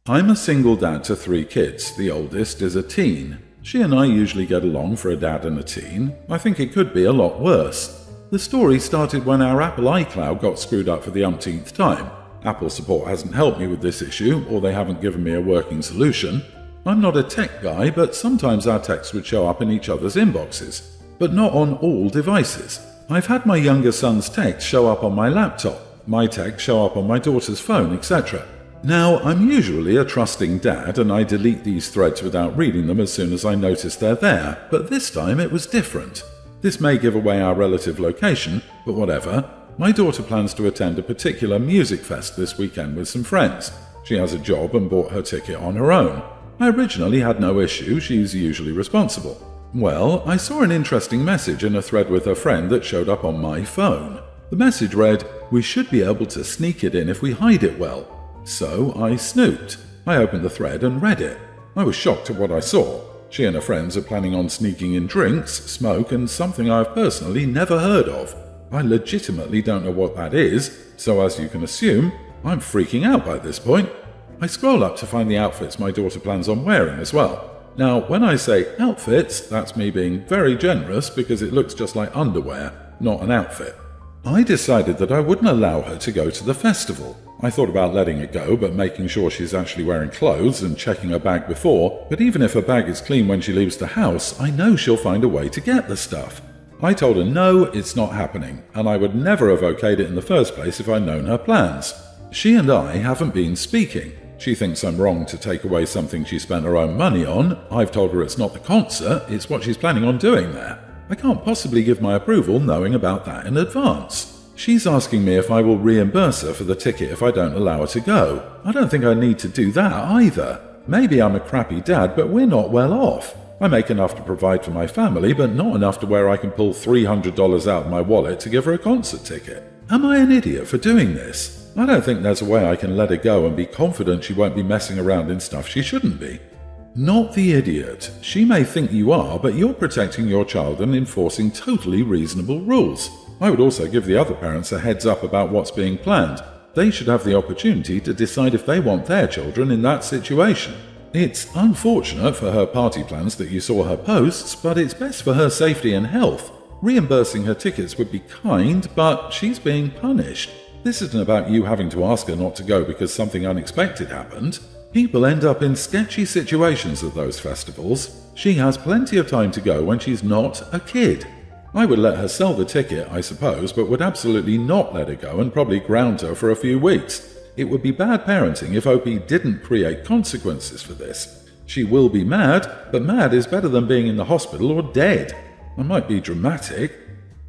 I'm a single dad to 3 kids. The oldest is a teen. She and I usually get along for a dad and a teen. I think it could be a lot worse. The story started when our Apple iCloud got screwed up for the umpteenth time. Apple support hasn't helped me with this issue, or they haven't given me a working solution. I'm not a tech guy, but sometimes our texts would show up in each other's inboxes, but not on all devices. I've had my younger son's text show up on my laptop, my text show up on my daughter's phone, etc. Now, I'm usually a trusting dad and I delete these threads without reading them as soon as I notice they're there, but this time it was different. This may give away our relative location, but whatever. My daughter plans to attend a particular music fest this weekend with some friends. She has a job and bought her ticket on her own. I originally had no issue, she's usually responsible. Well, I saw an interesting message in a thread with her friend that showed up on my phone. The message read, "We should be able to sneak it in if we hide it well." So I snooped. I opened the thread and read it. I was shocked at what I saw. She and her friends are planning on sneaking in drinks, smoke, and something I've personally never heard of. I legitimately don't know what that is, so as you can assume, I'm freaking out by this point. I scroll up to find the outfits my daughter plans on wearing as well. Now, when I say outfits, that's me being very generous because it looks just like underwear, not an outfit. I decided that I wouldn't allow her to go to the festival. I thought about letting it go, but making sure she's actually wearing clothes and checking her bag before, but even if her bag is clean when she leaves the house, I know she'll find a way to get the stuff. I told her no, it's not happening, and I would never have okayed it in the first place if I'd known her plans. She and I haven't been speaking. She thinks I'm wrong to take away something she spent her own money on. I've told her it's not the concert, it's what she's planning on doing there. I can't possibly give my approval knowing about that in advance. She's asking me if I will reimburse her for the ticket if I don't allow her to go. I don't think I need to do that either. Maybe I'm a crappy dad, but we're not well off. I make enough to provide for my family, but not enough to where I can pull $300 out of my wallet to give her a concert ticket. Am I an idiot for doing this? I don't think there's a way I can let her go and be confident she won't be messing around in stuff she shouldn't be. Not the idiot. She may think you are, but you're protecting your child and enforcing totally reasonable rules. I would also give the other parents a heads up about what's being planned. They should have the opportunity to decide if they want their children in that situation. It's unfortunate for her party plans that you saw her posts, but it's best for her safety and health. Reimbursing her tickets would be kind, but she's being punished. This isn't about you having to ask her not to go because something unexpected happened. People end up in sketchy situations at those festivals. She has plenty of time to go when she's not a kid. I would let her sell the ticket, I suppose, but would absolutely not let her go and probably ground her for a few weeks. It would be bad parenting if OP didn't create consequences for this. She will be mad, but mad is better than being in the hospital or dead. I might be dramatic.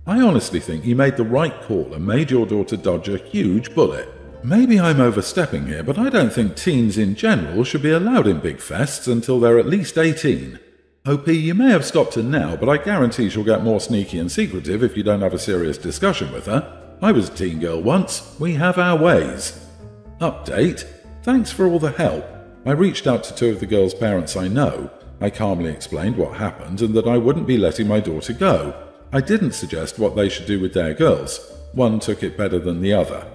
I honestly think you made the right call and made your daughter dodge a huge bullet. Maybe I'm overstepping here, but I don't think teens in general should be allowed in big fests until they're at least 18. OP, you may have stopped her now, but I guarantee she'll get more sneaky and secretive if you don't have a serious discussion with her. I was a teen girl once. We have our ways. Update. Thanks for all the help. I reached out to 2 of the girls' parents I know. I calmly explained what happened and that I wouldn't be letting my daughter go. I didn't suggest what they should do with their girls. One took it better than the other.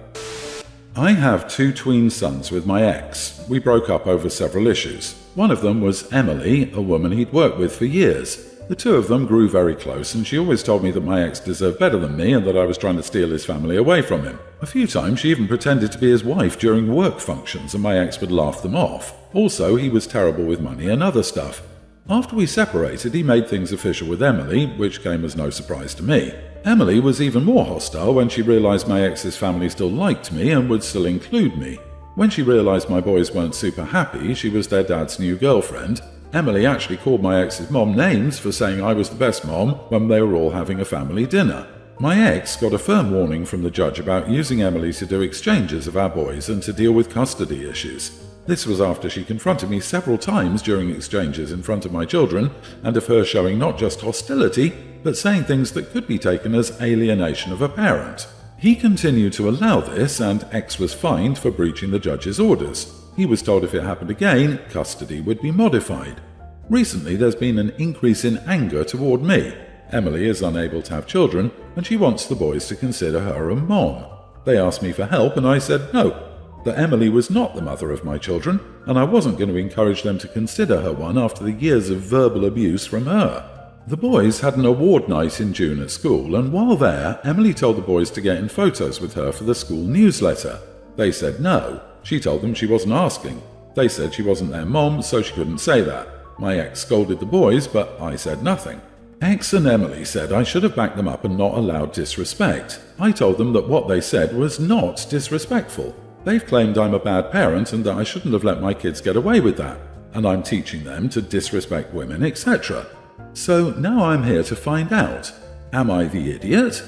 I have 2 tween sons with my ex. We broke up over several issues. One of them was Emily, a woman he'd worked with for years. The 2 of them grew very close, and she always told me that my ex deserved better than me and that I was trying to steal his family away from him. A few times she even pretended to be his wife during work functions, and my ex would laugh them off. Also, he was terrible with money and other stuff. After we separated, he made things official with Emily, which came as no surprise to me. Emily was even more hostile when she realized my ex's family still liked me and would still include me. When she realized my boys weren't super happy she was their dad's new girlfriend, Emily actually called my ex's mom names for saying I was the best mom when they were all having a family dinner. My ex got a firm warning from the judge about using Emily to do exchanges of our boys and to deal with custody issues. This was after she confronted me several times during exchanges in front of my children, and of her showing not just hostility, but saying things that could be taken as alienation of a parent. He continued to allow this, and X was fined for breaching the judge's orders. He was told if it happened again, custody would be modified. Recently, there's been an increase in anger toward me. Emily is unable to have children, and she wants the boys to consider her a mom. They asked me for help, and I said no. that Emily was not the mother of my children, and I wasn't going to encourage them to consider her one after the years of verbal abuse from her. The boys had an award night in June at school, and while there, Emily told the boys to get in photos with her for the school newsletter. They said no. She told them she wasn't asking. They said she wasn't their mom, so she couldn't say that. My ex scolded the boys, but I said nothing. Ex and Emily said I should have backed them up and not allowed disrespect. I told them that what they said was not disrespectful. They've claimed I'm a bad parent and that I shouldn't have let my kids get away with that, and I'm teaching them to disrespect women, etc. So now I'm here to find out. Am I the idiot?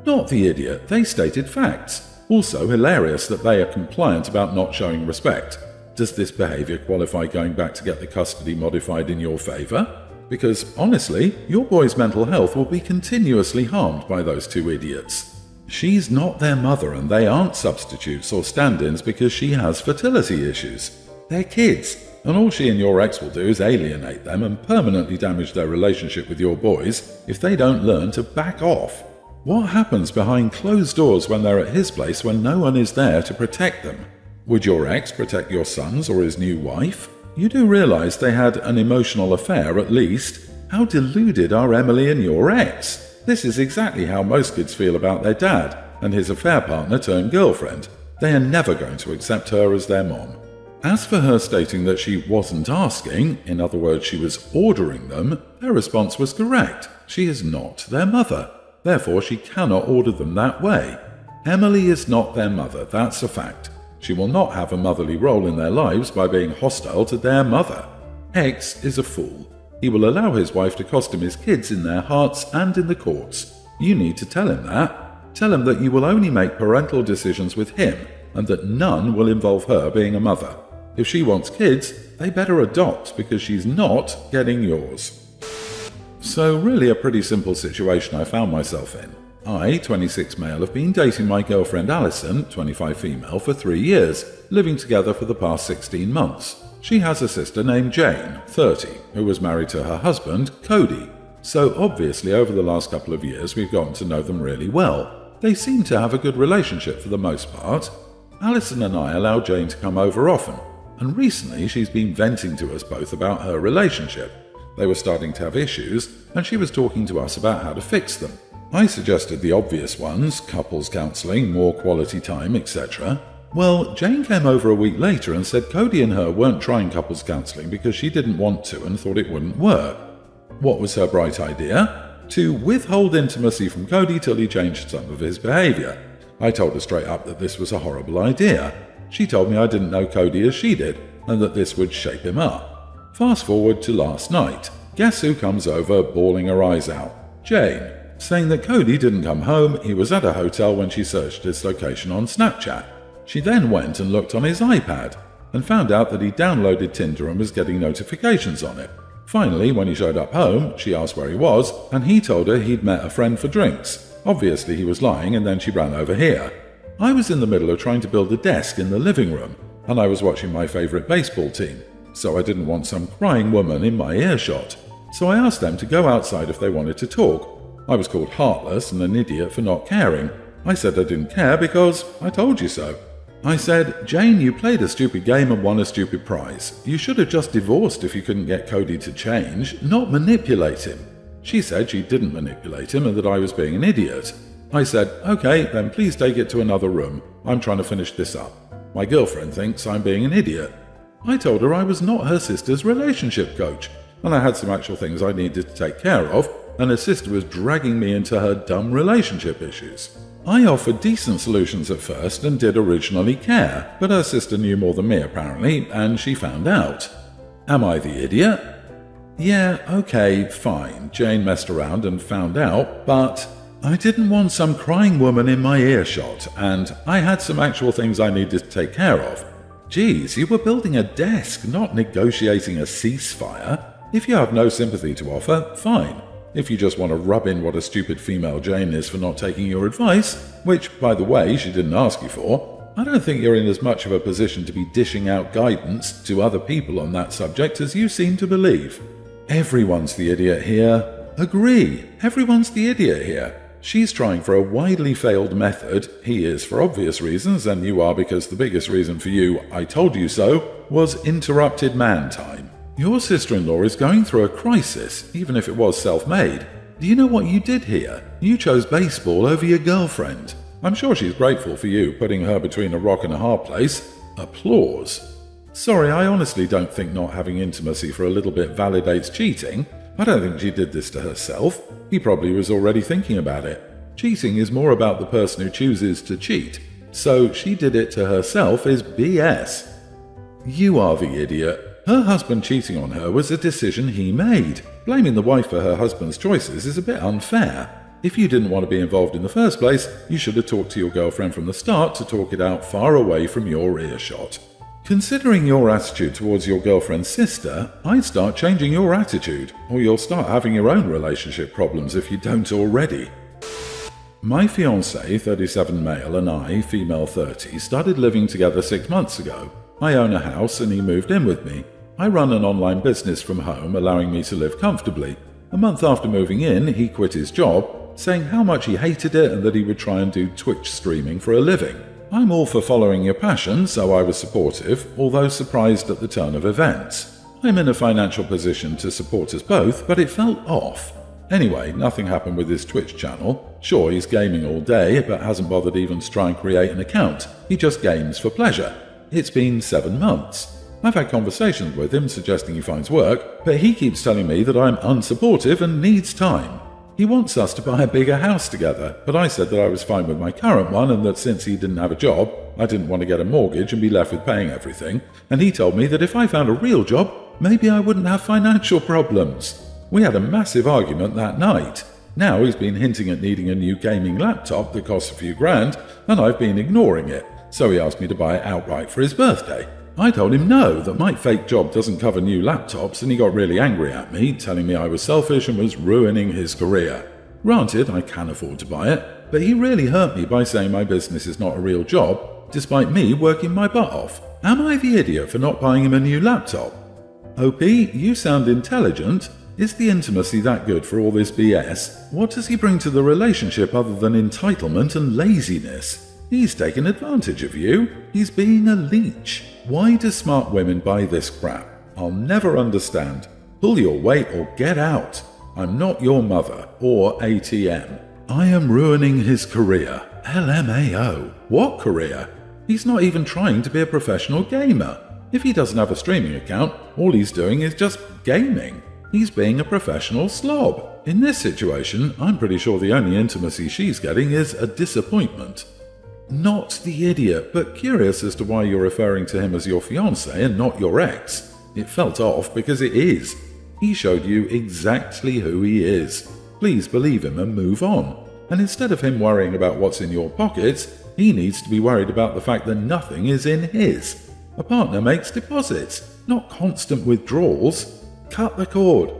Not the idiot, they stated facts. Also hilarious that they are compliant about not showing respect. Does this behaviour qualify going back to get the custody modified in your favour? Because honestly, your boy's mental health will be continuously harmed by those two idiots. She's not their mother and they aren't substitutes or stand-ins because she has fertility issues. They're kids, and all she and your ex will do is alienate them and permanently damage their relationship with your boys if they don't learn to back off. What happens behind closed doors when they're at his place when no one is there to protect them? Would your ex protect your sons or his new wife? You do realize they had an emotional affair at least. How deluded are Emily and your ex? This is exactly how most kids feel about their dad and his affair partner turned girlfriend. They are never going to accept her as their mom. As for her stating that she wasn't asking, in other words she was ordering them, their response was correct. She is not their mother. Therefore she cannot order them that way. Emily is not their mother, that's a fact. She will not have a motherly role in their lives by being hostile to their mother. X is a fool. He will allow his wife to cost him his kids in their hearts and in the courts. You need to tell him that. Tell him that you will only make parental decisions with him and that none will involve her being a mother. If she wants kids, they better adopt because she's not getting yours. So really a pretty simple situation I found myself in. I, 26 male, have been dating my girlfriend Alison, 25 female, for 3 years, living together for the past 16 months. She has a sister named Jane, 30, who was married to her husband, Cody. So obviously over the last couple of years we've gotten to know them really well. They seem to have a good relationship for the most part. Alison and I allow Jane to come over often, and recently she's been venting to us both about her relationship. They were starting to have issues, and she was talking to us about how to fix them. I suggested the obvious ones, couples counselling, more quality time, etc. Well, Jane came over a week later and said Cody and her weren't trying couples counselling because she didn't want to and thought it wouldn't work. What was her bright idea? To withhold intimacy from Cody till he changed some of his behaviour. I told her straight up that this was a horrible idea. She told me I didn't know Cody as she did, and that this would shape him up. Fast forward to last night. Guess who comes over bawling her eyes out? Jane, saying that Cody didn't come home, he was at a hotel when she searched his location on Snapchat. She then went and looked on his iPad, and found out that he downloaded Tinder and was getting notifications on it. Finally, when he showed up home, she asked where he was, and he told her he'd met a friend for drinks. Obviously he was lying, and then she ran over here. I was in the middle of trying to build a desk in the living room, and I was watching my favourite baseball team, so I didn't want some crying woman in my earshot. So I asked them to go outside if they wanted to talk. I was called heartless and an idiot for not caring. I said I didn't care because I told you so. I said, Jane, you played a stupid game and won a stupid prize. You should have just divorced if you couldn't get Cody to change, not manipulate him. She said she didn't manipulate him and that I was being an idiot. I said, okay, then please take it to another room. I'm trying to finish this up. My girlfriend thinks I'm being an idiot. I told her I was not her sister's relationship coach, and I had some actual things I needed to take care of, and her sister was dragging me into her dumb relationship issues. I offered decent solutions at first and did originally care, but her sister knew more than me apparently, and she found out. Am I the idiot? Yeah, okay, fine, Jane messed around and found out, but I didn't want some crying woman in my earshot, and I had some actual things I needed to take care of. Geez, you were building a desk, not negotiating a ceasefire. If you have no sympathy to offer, fine. If you just want to rub in what a stupid female Jane is for not taking your advice, which, by the way, she didn't ask you for, I don't think you're in as much of a position to be dishing out guidance to other people on that subject as you seem to believe. Everyone's the idiot here. Agree, everyone's the idiot here. She's trying for a widely failed method. He is for obvious reasons, and you are because the biggest reason for you, I told you so, was interrupted man time. Your sister-in-law is going through a crisis, even if it was self-made. Do you know what you did here? You chose baseball over your girlfriend. I'm sure she's grateful for you putting her between a rock and a hard place. Applause. Sorry, I honestly don't think not having intimacy for a little bit validates cheating. I don't think she did this to herself. He probably was already thinking about it. Cheating is more about the person who chooses to cheat. So she did it to herself is BS. You are the idiot. Her husband cheating on her was a decision he made. Blaming the wife for her husband's choices is a bit unfair. If you didn't want to be involved in the first place, you should have talked to your girlfriend from the start to talk it out far away from your earshot. Considering your attitude towards your girlfriend's sister, I'd start changing your attitude, or you'll start having your own relationship problems if you don't already. My fiancé, 37 male, and I, female 30, started living together 6 months ago. I own a house and he moved in with me. I run an online business from home, allowing me to live comfortably. A month after moving in, he quit his job, saying how much he hated it and that he would try and do Twitch streaming for a living. I'm all for following your passion, so I was supportive, although surprised at the turn of events. I'm in a financial position to support us both, but it felt off. Anyway, nothing happened with his Twitch channel. Sure, he's gaming all day, but hasn't bothered even to try and create an account. He just games for pleasure. It's been 7 months. I've had conversations with him suggesting he finds work, but he keeps telling me that I'm unsupportive and needs time. He wants us to buy a bigger house together, but I said that I was fine with my current one and that since he didn't have a job, I didn't want to get a mortgage and be left with paying everything, and he told me that if I found a real job, maybe I wouldn't have financial problems. We had a massive argument that night. Now he's been hinting at needing a new gaming laptop that costs a few grand, and I've been ignoring it, so he asked me to buy it outright for his birthday. I told him no, that my fake job doesn't cover new laptops, and he got really angry at me, telling me I was selfish and was ruining his career. Granted, I can afford to buy it, but he really hurt me by saying my business is not a real job, despite me working my butt off. Am I the idiot for not buying him a new laptop? OP, you sound intelligent. Is the intimacy that good for all this BS? What does he bring to the relationship other than entitlement and laziness? He's taken advantage of you. He's being a leech. Why do smart women buy this crap? I'll never understand. Pull your weight or get out. I'm not your mother or ATM. I am ruining his career. LMAO. What career? He's not even trying to be a professional gamer. If he doesn't have a streaming account, all he's doing is just gaming. He's being a professional slob. In this situation, I'm pretty sure the only intimacy she's getting is a disappointment. Not the idiot, but curious as to why you're referring to him as your fiancé and not your ex. It felt off because it is. He showed you exactly who he is. Please believe him and move on. And instead of him worrying about what's in your pockets, he needs to be worried about the fact that nothing is in his. A partner makes deposits, not constant withdrawals. Cut the cord.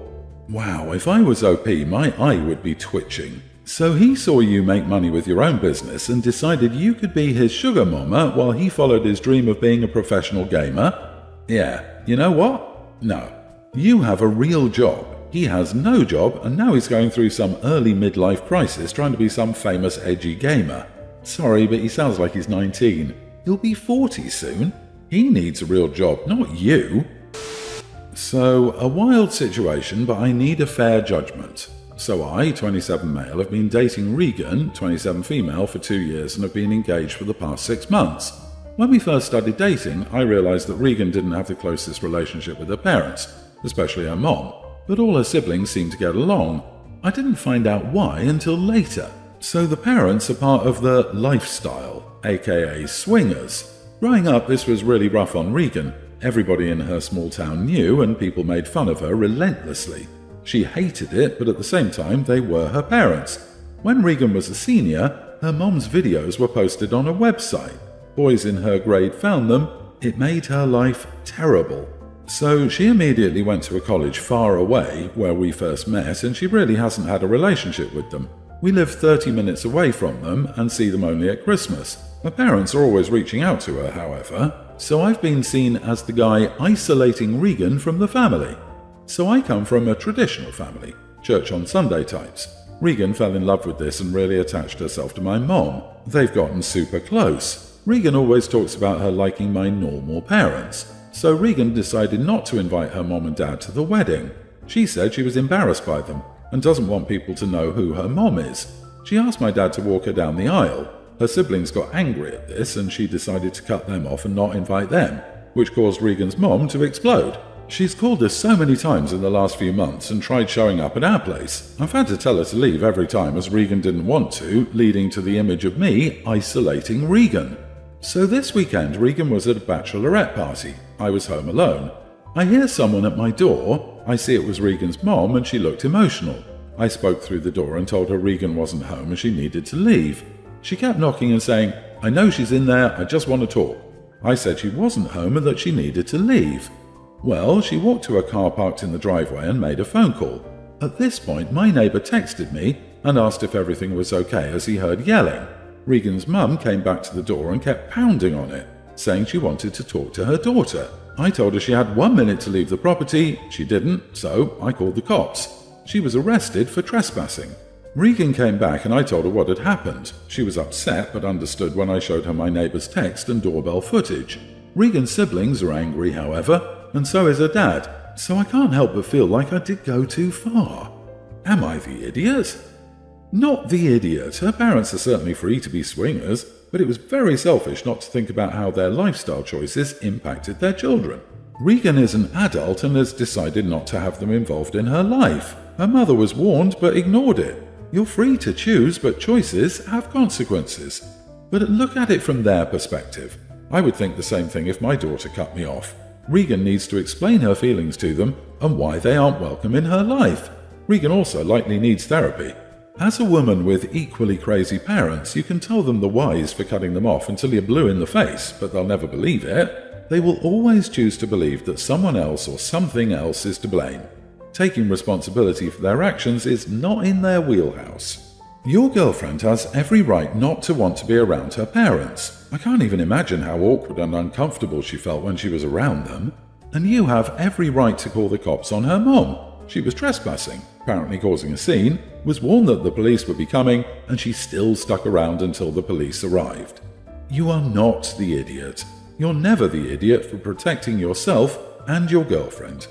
Wow, if I was OP, my eye would be twitching. So he saw you make money with your own business and decided you could be his sugar mama while he followed his dream of being a professional gamer? Yeah, you know what? No. You have a real job. He has no job and now he's going through some early midlife crisis trying to be some famous edgy gamer. Sorry, but he sounds like he's 19. He'll be 40 soon. He needs a real job, not you. So, a wild situation, but I need a fair judgment. So I, 27 male, have been dating Regan, 27 female, for 2 years and have been engaged for the past 6 months. When we first started dating, I realized that Regan didn't have the closest relationship with her parents, especially her mom, but all her siblings seemed to get along. I didn't find out why until later. So the parents are part of the lifestyle, aka swingers. Growing up, this was really rough on Regan. Everybody in her small town knew and people made fun of her relentlessly. She hated it, but at the same time, they were her parents. When Regan was a senior, her mom's videos were posted on a website. Boys in her grade found them. It made her life terrible. So she immediately went to a college far away, where we first met, and she really hasn't had a relationship with them. We live 30 minutes away from them and see them only at Christmas. Her parents are always reaching out to her, however, so I've been seen as the guy isolating Regan from the family. So I come from a traditional family, church on Sunday types. Regan fell in love with this and really attached herself to my mom. They've gotten super close. Regan always talks about her liking my normal parents, so Regan decided not to invite her mom and dad to the wedding. She said she was embarrassed by them and doesn't want people to know who her mom is. She asked my dad to walk her down the aisle. Her siblings got angry at this and she decided to cut them off and not invite them, which caused Regan's mom to explode. She's called us so many times in the last few months and tried showing up at our place. I've had to tell her to leave every time as Regan didn't want to, leading to the image of me isolating Regan. So this weekend Regan was at a bachelorette party. I was home alone. I hear someone at my door. I see it was Regan's mom and she looked emotional. I spoke through the door and told her Regan wasn't home and she needed to leave. She kept knocking and saying, "I know she's in there, I just want to talk." I said she wasn't home and that she needed to leave. Well, she walked to a car parked in the driveway and made a phone call. At this point, my neighbour texted me and asked if everything was okay as he heard yelling. Regan's mum came back to the door and kept pounding on it, saying she wanted to talk to her daughter. I told her she had 1 minute to leave the property. She didn't, so I called the cops. She was arrested for trespassing. Regan came back and I told her what had happened. She was upset but understood when I showed her my neighbour's text and doorbell footage. Regan's siblings are angry, however, and so is her dad, so I can't help but feel like I did go too far. Am I the idiot? Not the idiot. Her parents are certainly free to be swingers, but it was very selfish not to think about how their lifestyle choices impacted their children. Regan is an adult and has decided not to have them involved in her life. Her mother was warned but ignored it. You're free to choose, but choices have consequences. But look at it from their perspective. I would think the same thing if my daughter cut me off. Regan needs to explain her feelings to them and why they aren't welcome in her life. Regan also likely needs therapy. As a woman with equally crazy parents, you can tell them the whys for cutting them off until you're blue in the face, but they'll never believe it. They will always choose to believe that someone else or something else is to blame. Taking responsibility for their actions is not in their wheelhouse. Your girlfriend has every right not to want to be around her parents. I can't even imagine how awkward and uncomfortable she felt when she was around them. And you have every right to call the cops on her mom. She was trespassing, apparently causing a scene, was warned that the police would be coming, and she still stuck around until the police arrived. You are not the idiot. You're never the idiot for protecting yourself and your girlfriend.